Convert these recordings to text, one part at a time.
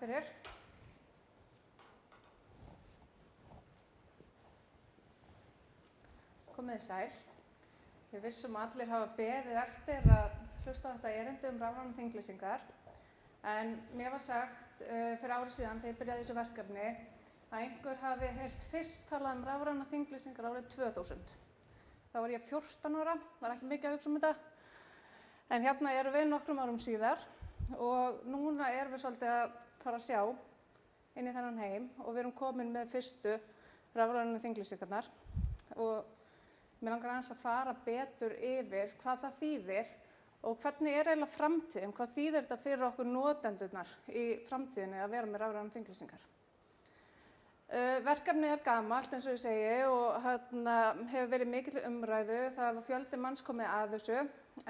fyrir. Komið þið sæl. Ég vissum að allir hafa beðið eftir að hlusta á þetta erindi rafrænar þinglýsingar. En mér var sagt fyrir ári síðan þegar ég byrjaði þessu verkefni að einhver hafi heyrt fyrst talað rafrænar þinglýsingar árið 2000. Þá var ég 14 ára, var ekki mikið að hugsa þetta. En hérna erum við nokkrum árum síðar og núna erum við svolítið að fara að sjá inn í þennan heim og við erum komin með fyrstu rafrænu þinglýsingarnar og mér langar aðeins að fara betur yfir hvað það þýðir og hvernig eiginlega framtíðin, hvað þýðir þetta fyrir okkur notendurnar í framtíðinni að vera með rafrænar þinglýsingar. Verkefnið er gamalt eins og ég segi og hefur verið mikil umræðu, það var fjöldi manns komið að þessu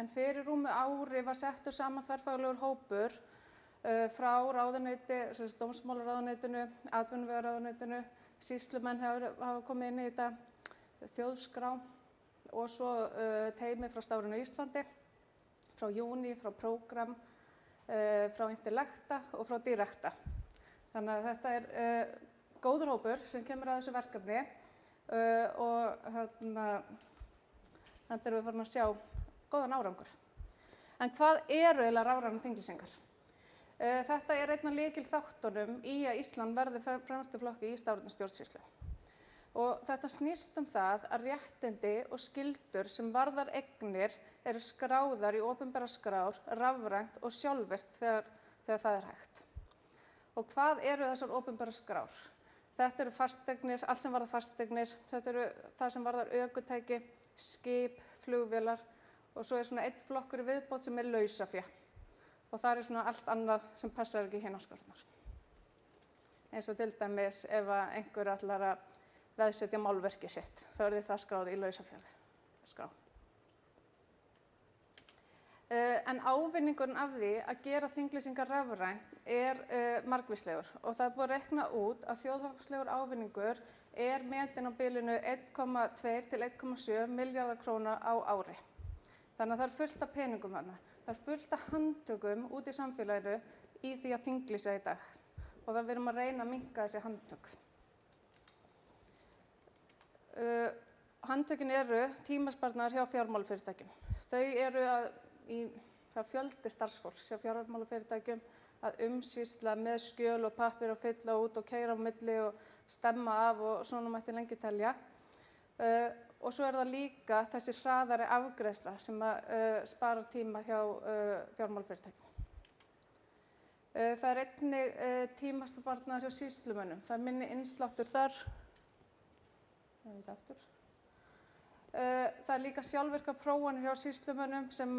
en fyrir rúmu ári var settur saman þverfaglegur hópur frá ráðuneyti, dómsmálaráðuneytinu, atvinnuvegaráðuneytinu, sýslumenn hafa komið inn í þetta, þjóðskrá og svo teymi frá Stafrænu Íslandi, frá Júní, frá Prógram, frá Intellecta og frá Directa. Þannig að þetta er góður hópur sem kemur að þessu verkefni og þannig erum við farin að sjá góðan árangur. En hvað eru eiginlega rafrænar þinglýsingar? Þetta er einn af lykilþáttunum í að Ísland verði fremstu flokki í stafrænni stjórnsýslu. Og þetta snýst það að réttindi og skyldur sem varðar eignir eru skráðar í opinberar skrár, rafrænt og sjálfvirkt þegar það er hægt. Og hvað eru þessar opinberar skrár? Þetta eru fasteignir, allt sem varðar fasteignir, þetta eru það sem varðar ökutæki, skip, flugvélar og svo er svona einn flokkur í viðbót sem er lausafé. Og það er svona allt annað sem passar ekki í hinar skrárnar. Eins og til dæmis ef einhver ætlar að veðsetja málverkið sitt, þá er það skráð í lausafjárskrá. En ávinningurinn af því að gera þinglýsingar rafrænt er margvíslegur og það er búið að reikna út að þjóðhagslegur ávinningur er metinn á bilinu 1,2 til 1,7 milljarðar króna á ári. Þannig að það er fullt af peningum þarna. Það er fullt af handtökum út í samfélaginu í því að þinglýsa í dag og það verðum að reyna að minnka þessi handtök. Handtökin eru tímasparnaður hjá fjármálafyrirtækjum. Þau eru það fjöldi starfsfólks hjá fjármálafyrirtækjum að umsýsla með skjöl og pappír og fylla út og keyra á milli og stemma af og svona mætti lengi telja. Og svo er það líka þessi hraðari afgreiðsla sem sparar tíma hjá fjármálafyrirtækjum. Það er einnig tímasparnaður hjá sýslumönnum. Það er minni innsláttur þar. Það er líka sjálfvirkar prófanir hjá sýslumönnum sem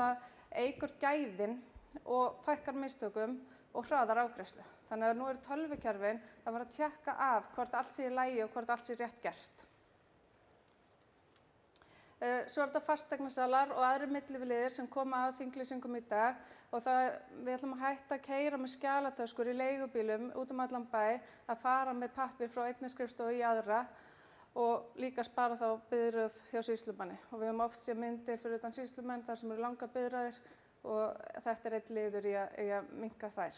eykur gæðin og fækkar mistökum og hraðar afgreiðslu. Þannig að nú eru tölvukerfin að fara að tékka af hvort allt sé í lagi og hvort allt sé rétt gert. Svo er þetta fasteignasalar og aðrir milliliðir sem koma að þinglýsingum í dag og við ætlum að hætta að keyra með skjalatöskur í leigubílum út allan bæ að fara með pappír frá einni skrifstofu í aðra og líka spara þá biðröð hjá sýslumanni. Og við höfum oft séð myndir fyrir utan sýslumenn þar sem eru langar biðröðir og þetta er einn liður í að minnka þær.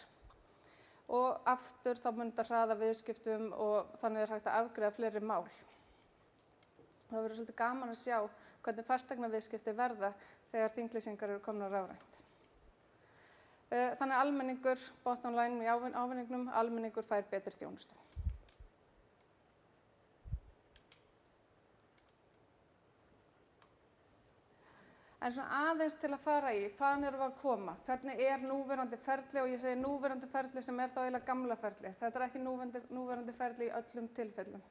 Og aftur þá mun þetta hraða viðskiptum og þannig er hægt að afgreiða fleiri mál. Það verður svolítið gaman að sjá hvernig fasteignaviðskipti verða þegar þinglýsingar eru komnar rafrænt. Þannig almenningur, bottom line í ávinningnum, almenningur fær betri þjónustu. En svona aðeins til að fara í, hvaðan erum við að koma? Hvernig er núverandi ferli og ég segi núverandi ferli sem er þá eiginlega gamla ferli. Þetta er ekki núverandi ferli í öllum tilfellum.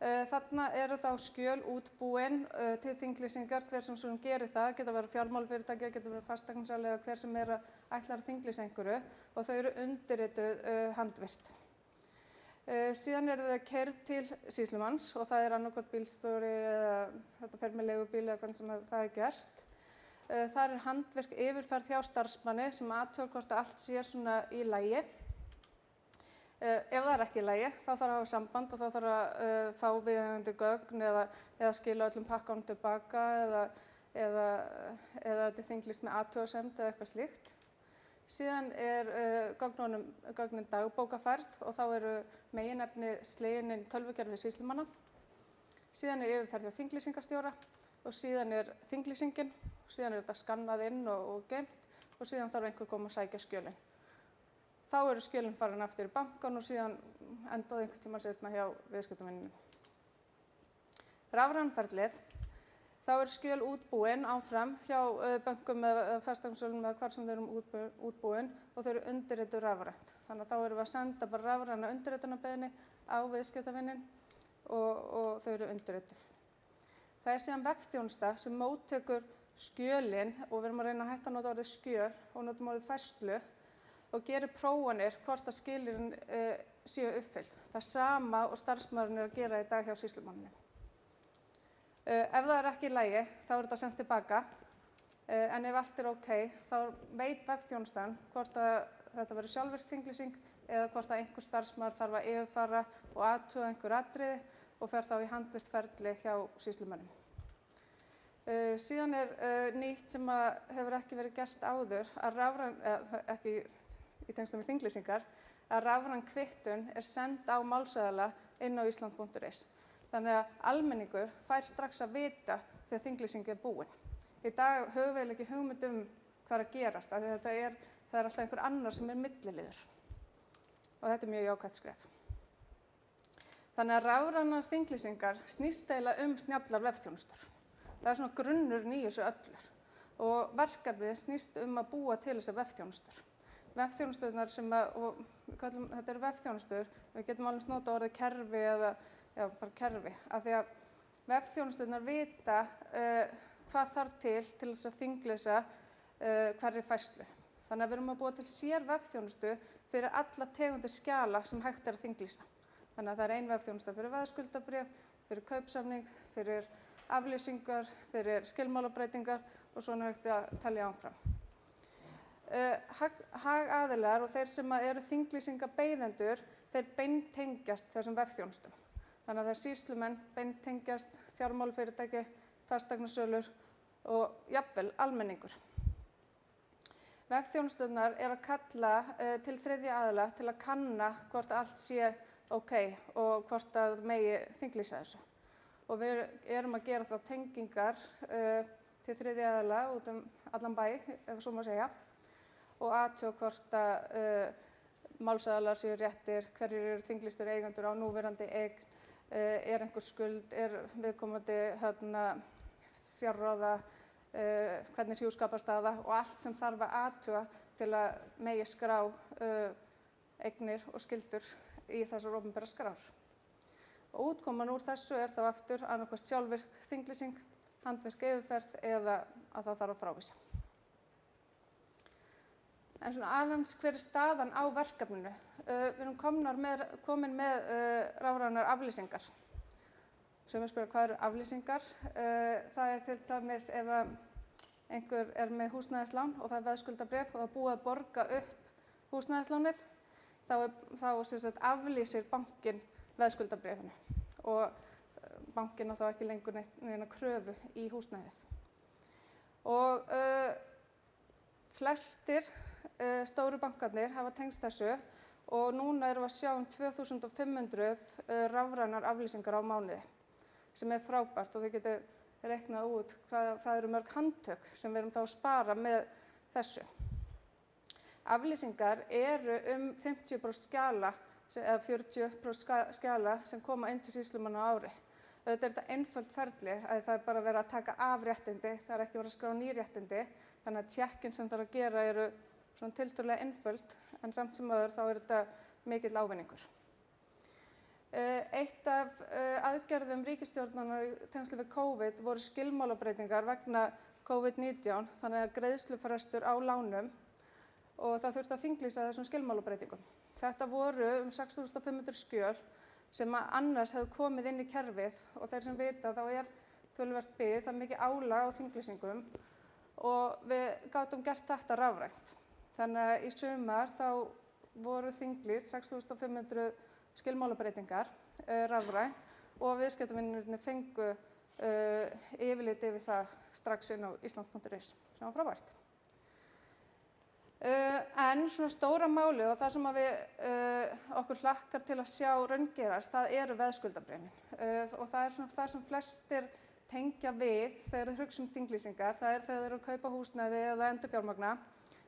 Þarna eru þá skjöl útbúin til þinglýsingar, hver sem svona gerir það, geta verið fjármálafyrirtæki, geta verið fasteignarsali eða hver sem ætlar að þinglýsa einhverju og þau eru undirrituð handvirkt. Síðan eru þau keyrð til sýslumanns og það er annaðhvort bílstjóri eða þetta fer með leigubíl eða hvernig sem það er gert. Þar er handvirk yfirferð hjá starfsmanni sem athugar hvort allt sé svona í lagi. Ef það er ekki í lagi þá þarf að hafa samband og þá þarf að fá viðeigandi gögn eða skila öllum pakkanum tilbaka eða þetta er þinglýst með athugasemd eða eitthvað slíkt. Síðan gögnin dagbókafærð og þá eru meginefni slegin inn í tölvukerfi sýslumanna. Síðan yfirferð hjá þinglýsingarstjóra og síðan þinglýsingin, síðan þetta skannað inn og geymt og síðan þarf einhver að koma að sækja skjölin. Þá eru skjölin farin aftur í bankann og síðan endaði einhvern tímann seinna hjá viðskiptavininum. Rafræna-ferlið, þá eru skjöl útbúin áfram hjá bönkum eða fasteignasölum eða hvar sem þau eru útbúin og þau eru undirrituð rafrænt. Þannig að þá erum við að senda bara rafræna undirritunarbeiðni á viðskiptavinin og þau eru undirrituð. Það er síðan vefþjónusta sem móttekur skjölin og við erum að reyna að hætta að nota orðið skjöl og notum orðið færslu og gerir prófanir hvort að skilyrðin séu uppfyllt. Það sama og starfsmaðurinn er að gera í dag hjá sýslumanninum. Ef það er ekki í lagi, þá er þetta sendt tilbaka, en ef allt er ok, þá veit vefþjónustan hvort að þetta verður sjálfvirk þinglýsing eða hvort að einhver starfsmaður þarf að yfirfara og athuga einhver atriði og fer þá í handvirkt ferli hjá sýslumönnum. Síðan nýtt sem hefur ekki verið gert áður, ekki í tengslum við þinglýsingar, að rafræn kvittun er send á málsaðila inn á island.is. Þannig að almenningur fær strax að vita þegar þinglýsing er búin. Í dag höfum við ekki hugmynd hvað er að gerast, af því það er alltaf einhver annar sem er milliliður. Og þetta er mjög jákvætt skref. Þannig að rafrænar þinglýsingar snýst eiginlega snjallar vefþjónustur. Það er svona grunnurinn í þessu öllur. Og verkefnið snýst að búa til þessar vefþjónustur. Vefþjónusturnar þetta eru vefþjónustur, við getum alveg notað orðið kerfi eða bara kerfi, af því að vefþjónusturnar vita hvað þarf til þess að þinglýsa hverri færslu. Þannig að við erum að búa til sér vefþjónustu fyrir alla tegundir skjala sem hægt er að þinglýsa. Þannig að það er ein vefþjónusta fyrir veðskuldabréf, fyrir kaupsamning, fyrir aflýsingar, fyrir skilmálabreytingar og svona hægt að telja áfram. Hagaðilar og þeir sem eru þinglýsingarbeiðendur, þeir beintengjast þessum vefþjónustum. Þannig að það sýslumenn beintengjast fjármálafyrirtæki, fasteignasölur og jafnvel almenningur. Vefþjónusturnar að kalla til þriðja aðila til að kanna hvort allt sé ok og hvort að megi þinglýsa þessu. Og við erum að gera þá tengingar til þriðja aðila út allan bæ, ef svo má segja, og athuga hvort að málsaðilar séu réttir, hverjir eru þinglýstir eigendur á núverandi eign, einhver skuld, viðkomandi fjárráða, hvernig hjúskaparstaða og allt sem þarf að athuga til að megi skrá eignir og skyldur í þessar opinberar skrár. Og útkoman úr þessu þá aftur annaðhvort sjálfvirk þinglýsing, handvirk yfirferð eða að það þarf að frávísa. En svona aðeins hver staðan á verkefninu. Við erum komin með rafrænar aflýsingar. Sumir spyrja hvað eru aflýsingar. Það til dæmis ef einhver með húsnæðislán og það veðskuldabréf og það búið að borga upp húsnæðislánið, þá aflýsir bankinn veðskuldabréfinu og bankinn á þá ekki lengur neina kröfu í húsnæðið. Og flestir stóru bankarnir hafa tengst þessu og núna erum við að sjá 2500 rafrænar aflýsingar á mánuði, sem er frábært og þið getið reiknað út hvað það eru mörg handtök sem við erum þá að spara með þessu. Aflýsingar eru 50% skjala, eða 40% skjala sem koma inn til sýslumanna á ári. Þetta er þetta einföld ferli að það er bara verið að taka af réttindi, það er ekki verið að skrá ný réttindi, þannig að tékkin sem þarf að gera eru svona tiltölulega einföld, en samt sem áður þá er þetta mikill ávinningur. Eitt af aðgerðum ríkisstjórnarinnar í tengslum við COVID voru skilmálabreytingar vegna COVID-19, þannig að greiðslufrestur á lánum og það þurfti að þinglýsa þessum skilmálabreytingum. Þetta voru 6500 skjöl sem annars hefðu komið inn í kerfið og þeir sem vita þá er töluvert bið, það er mikið álag á þinglýsingum og við gátum gert þetta rafrænt. Þannig að í sumar þá voru þinglýst 6500 skilmálabreytingar rafrænt og viðskiptavinirnir fengu yfirlit yfir það strax inn á island.is sem var frábært. En svona stóra málið og það sem að okkur hlakkar til að sjá raungerast, það eru veðskuldabréfin. Og það svona það sem flestir tengja við þegar þeir hugsa þinglýsingar, það þegar þeir eru að kaupa húsnæði eða endurfjármagna,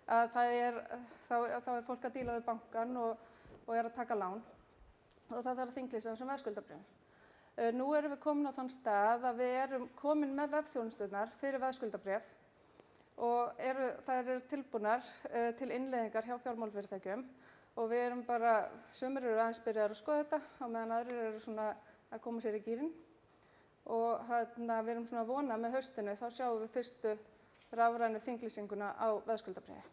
að þá er fólk að díla við bankann og er að taka lán og það þarf að þinglýsa þessum veðskuldabréfum. Nú erum við komin á þann stað að við erum komin með vefþjónusturnar fyrir veðskuldabréf og þær eru tilbúnar til innleiðingar hjá fjármálafyrirtækjum og við erum bara, sumir eru aðeins byrjaðir að skoða þetta á meðan aðrir eru svona að koma sér í gírinn og við erum svona að vona með haustinu þá sjáum við fyrstu rafrænu þinglýsinguna á veðskuldabréfi.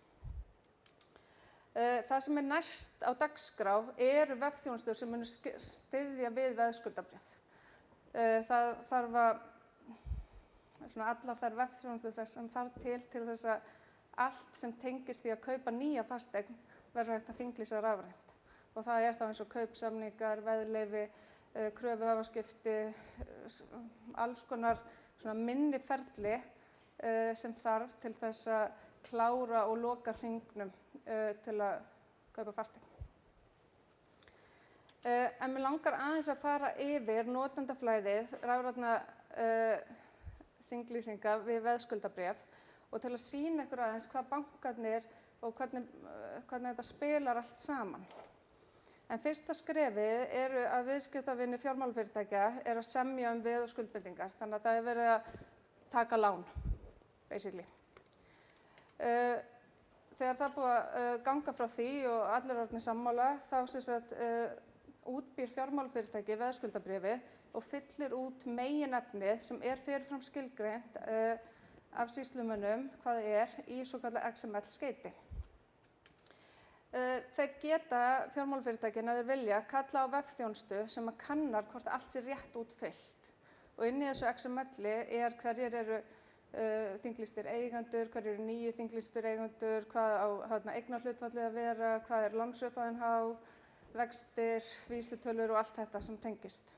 Það sem er næst á dagskrá eru vefþjónustur sem munu styðja við veðskuldabréf. Það þarf að allar þær vefþjónustur sem þarf til þess að allt sem tengist því að kaupa nýja fasteign verður hægt að þinglýsa rafrænt. Og það þá eins og kaupsamningar, veðleyfi, kröfuhafaskipti, alls konar svona minni ferli sem þarf til þess að klára og loka hringnum til að kaupa fasteign. En mig langar aðeins að fara yfir notendaflæðið rafrænna þinglýsinga við veðskuldabréf og til að sýna ykkur aðeins hvað bankarnir og hvernig þetta spilar allt saman. En fyrsta skrefið eru að viðskiptavinir fjármálafyrirtækja að semja veð og skuldbindingar, þannig að það verið að taka lán, basically. Þegar það búið að ganga frá því og allir orðnir sammála, þá útbýr fjármálafyrirtæki veðskuldabréfi og fyllir út meginefnið sem fyrirfram skilgreint af sýslumönnum hvað í svokallað XML-skeyti. Þeir geta fjármálafyrirtækin að þeir vilja kalla á vefþjónustu sem að kannar hvort allt sé rétt útfyllt. Og inn í þessu XML-i hverjir eru þinglýstir eigendur, hverjir eru nýju þinglýstir eigendur, hvað á eignarhlutfallið að vera, hvað lánsupphæðin há, vextir, vísitölur og allt þetta sem tengist.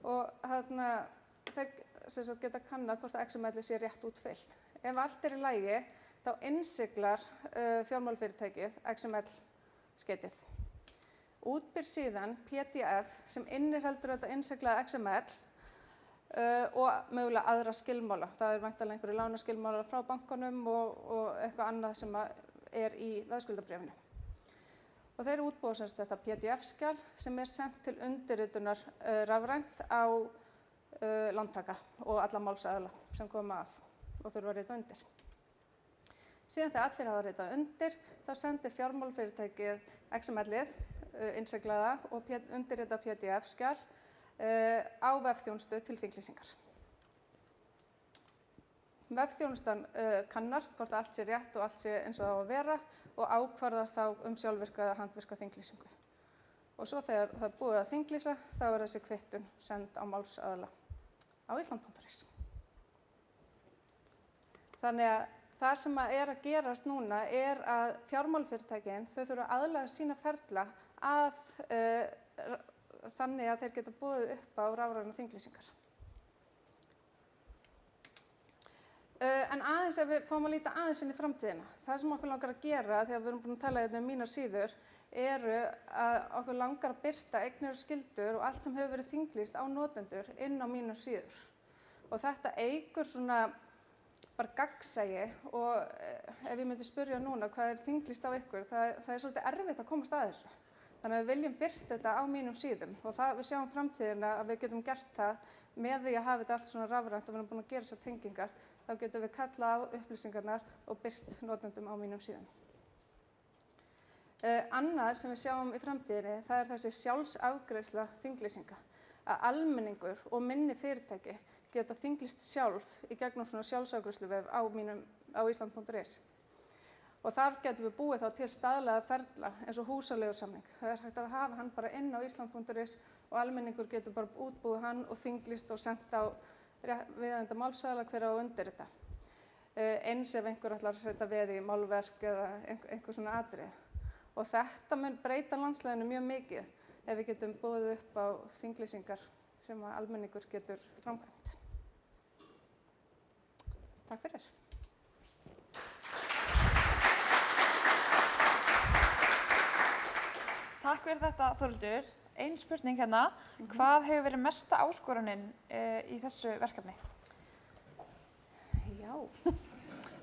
Og þeir geta kannað hvort XML-i sé rétt útfyllt. Ef allt í lagi, þá innsiglar fjármálafyrirtækið XML-skeytið. Útbýr síðan PDF sem inniheldur þetta innsiglaða XML og mögulega aðra skilmála. Það væntanlega einhverju lánaskilmálar frá bankanum og eitthvað annað sem í veðskuldabréfinu. Og þeir útbúa þetta PDF-skjal sem sent til undirritunar rafrænt á lántaka og alla málsaðila sem koma að og þurfa að rita undir. Síðan þegar allir hafa ritað undir, þá sendir fjármálafyrirtækið XML-ið, innsiglaða og undirritað PDF-skjal á vefþjónustu til þinglýsingar. Vefþjónustan kannar hvort allt sé rétt og allt sé eins og það á að vera og ákvarðar þá sjálfvirka eða handvirka þinglýsingu. Og svo þegar það búið að þinglýsa, þá þessi kvittun send á málsaðila á Ísland.is. Þannig að það sem að gerast núna að fjármálafyrirtækin, þau þurfa að aðlaga sína ferla þannig að þeir geta boðið upp á rafrænar þinglýsingar. En aðeins ef við fáum að líta aðeins inn í framtíðina. Það sem okkur langar að gera, þegar við erum búin að tala mínar síður, að okkur langar að birta eignir og skyldur og allt sem hefur verið þinglýst á notendur inn á mínar síður. Og þetta eykur svona bara gagnsæi og ef ég myndi spyrja núna hvað þinglýst á ykkur, það svolítið erfitt að komast að þessu. Þannig að við viljum birta þetta á mínum síðum og við sjáum framtíðina að við getum gert það með því að hafa þetta allt svona rafrænt og við erum búin að gera þessar tengingar. Þá getum við kallað á upplýsingarnar og birt notendum á mínum síðum. Annað sem við sjáum í framtíðinni, það þessi sjálfsafgreiðsla þinglýsinga. Að almenningur og minni fyrirtæki geta þinglýst sjálf í gegnum svona sjálfsafgreiðsluvef á Ísland.is. Og þar getum við búið þá til staðlaða ferla eins og húsaleigusamning. Það hægt að hafa hann bara inn á Ísland.is og almenningur getur bara útbúið hann og þinglýst og sent á viðeigandi málsaðila hver á að undirrita. Eins ef einhver ætlar að setja veð í málverk eða einhver svona atriði. Og þetta mun breyta landslæginu mjög mikið ef við getum boðið upp á þinglýsingar sem almenningur getur framkvæmt. Takk fyrir. fyrir þetta, Þórhildur. Ein spurning hérna, hvað hefur verið mesta áskorunin í þessu verkefni? Já.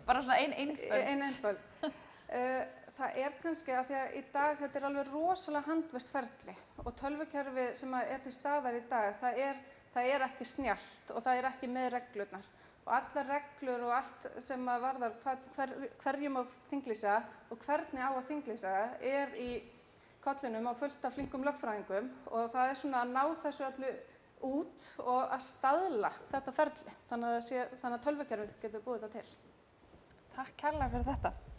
Bara svona einföld. Einföld. Það kannski að því að í dag þetta alveg rosalega handvirkt ferli og tölvukerfi sem til staðar í dag, það ekki snjallt og það ekki með reglurnar. Og allar reglur og allt sem varðar hverjum á þinglýsa og hvernig á að þinglýsa í kollinum á fullt af flinkum lögfræðingum og það svona að ná þessu öllu út og að staðla þetta ferli þannig að tölvukerfið getur búið þetta til. Takk kærlega fyrir þetta.